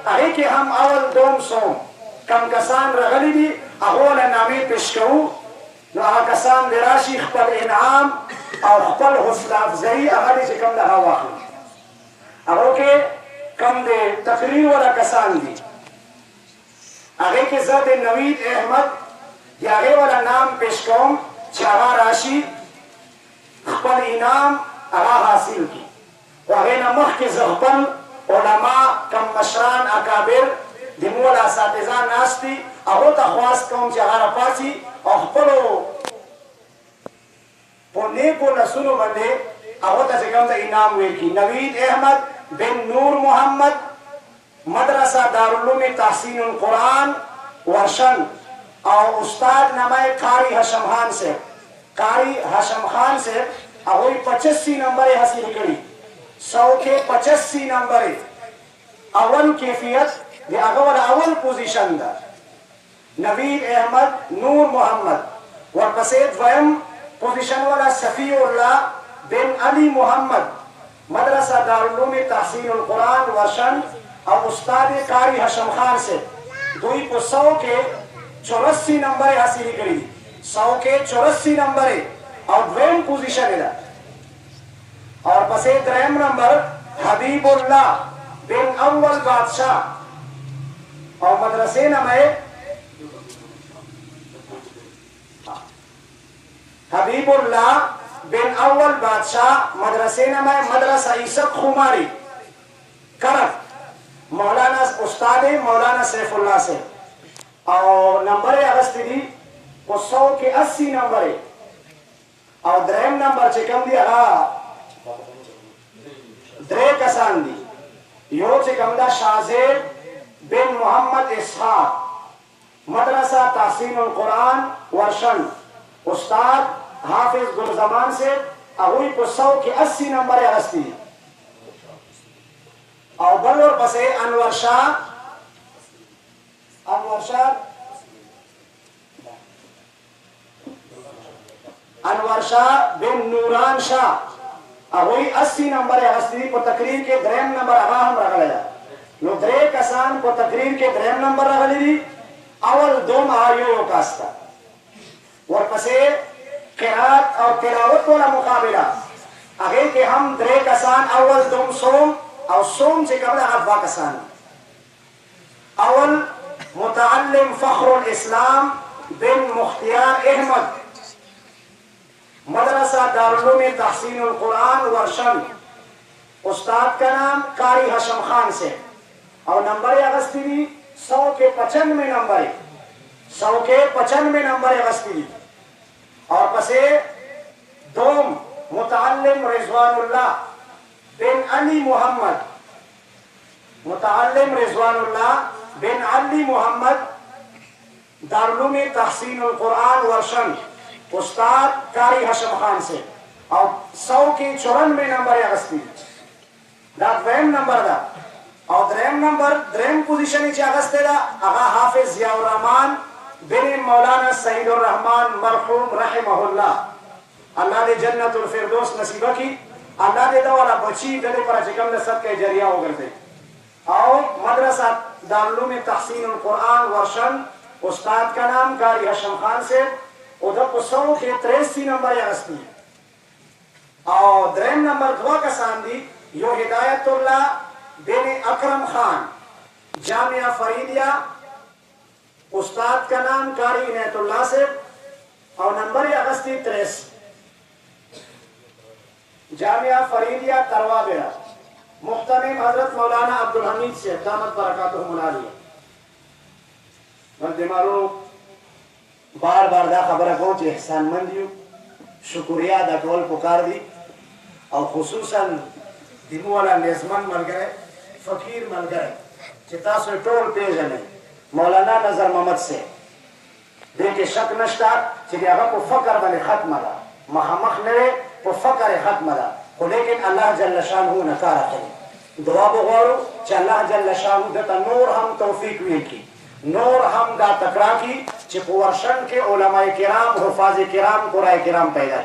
هغه کې هم اول دوم سوم کم کسان رغلی دي هغه له نامې پیش کوو نو هغه کسان د راشي خپل انعام او خپل حوصله افزایي هغه دې چې کوم د هغه واخلي هغه کې کم د تقریر والا کسان دي هغه کې زه د نوید احمد د هغې والا نام پیش کوم چې هغه راشي خپل انعام هغه حاصل کړي خو هغې نه مخکې زه خپل علما کم مشران اکابر د مول اساتذه ناست دي هغو ته خواست کوم چې هغه راپاڅي او خپلو په نیکو نسلو باندې هغو ته چې کوم د انعام ویل کړي نوید احمد بن نور محمد مدرسه دارالعلوم تحسین القرآن ورشن او استاد نامه قاری هاشم خان سے قاری هاشم خان سے هغوی 85 نمبر حاصل کړي 100 کې 85 نمبر اول کیفیت د هغه اول پوزیشن ده نوید احمد نور محمد ورپسې دویم پوزیشن والا صفی الله بن علی محمد مدرسه دارالعلوم تحسین القرآن ورشن او استاد قاری هاشم خان سے دوی په 100 کې 84 نمبر حاصل کړي 100 کې 84 نمبر او دویم پوزیشن ده اور پسې دریم نمبر حبیب الله بن اول بادشاہ اور مدرسے نامه حبیب الله بن اول بادشاہ مدرسے نامه مدرسہ عیسق خماری کرف مولانا استاد مولانا سیف اللہ سے اور نمبر اغسطی دی کو 100 کے 80 نمبر اور درہم نمبر چکم دی درے کسان دی یو چکم دا شازید بن محمد اسحاق مدرسہ تحسین القرآن ورشن استاد حافظ گلزمان سے اگوی کو 100 کے 80 نمبر اغسطی دی اور بلور پسے انور شاہ بن نوران شاہ اگوی 80 نمبر اغسطی پر تقریر کے درہم نمبر اغا ہم رغلی دا نو درے کسان پر تقریر کے درہم نمبر رغلی دی اول دوم آریو کاستا ورپسے قرآت اور تلاوت والا مقابلہ اگر کہ ہم درے کسان اول دوم سوم او سوم سے قبل اربع کسان اول متعلم فخر الاسلام بن مختیار احمد مدرسہ دارالعلوم تحسین القرآن ورشن استاد کا نام قاری ہاشم خان سے اور نمبر اغسطی 100 کے 95 نمبر 100 کے 95 نمبر اغسطی اور پسے دوم متعلم رضوان اللہ بن علی محمد متعلم رضوان اللہ بن علی محمد دارالعلوم تحسین القرآن ورشن استاد قاری ہاشم خان سے اور 100 کی 94 نمبر اغسطی دا دویم نمبر دا اور درہم پوزیشن چی اغسطی دا اغا حافظ ضیاء الرحمن بن مولانا سعید الرحمن مرحوم رحمہ اللہ اللہ دے جنت الفردوس نصیبہ کی اللہ دے دولا بچی دلے پر چکم دے سب کے جریہ ہو گرتے اور مدرسہ دارالعلوم تحسین القرآن ورشن استاد کا نام قاری ہاشم خان سے ادھر کو 100 کے 83 نمبر اغسطی اور درہم نمبر 2 کا ساندی یو ہدایت اللہ بن اکرم خان جامعہ فریدیہ استاد کا نام قاری عنایت اللہ سے اور نمبر اغسطی 83 جامعہ فریدیہ تروا بیرا محترم حضرت مولانا عبدالحمید سے دامت برکاتہم العالیہ بلدے مارو بار بار دا خبر کو چې احسان مندیو شکریہ دا کول پکار دی او خصوصا دیمو والا نظمن ملګری فقیر ملګری چې تاسو ټول پیژنئ مولانا نظر محمد سے دې کې شک نشته چې هغه په فقر باندې ختمه ده مخامخ نه په فقر ختمه ده خو لیکن الله جل شانه نه کار کوي دعا وغواړو چې الله جل شانه دته نور هم توفیق وکړي نور هم دا تکرا کی چې په ورشن کې علماء کرام حفاظ کرام قرآن کرام پیدا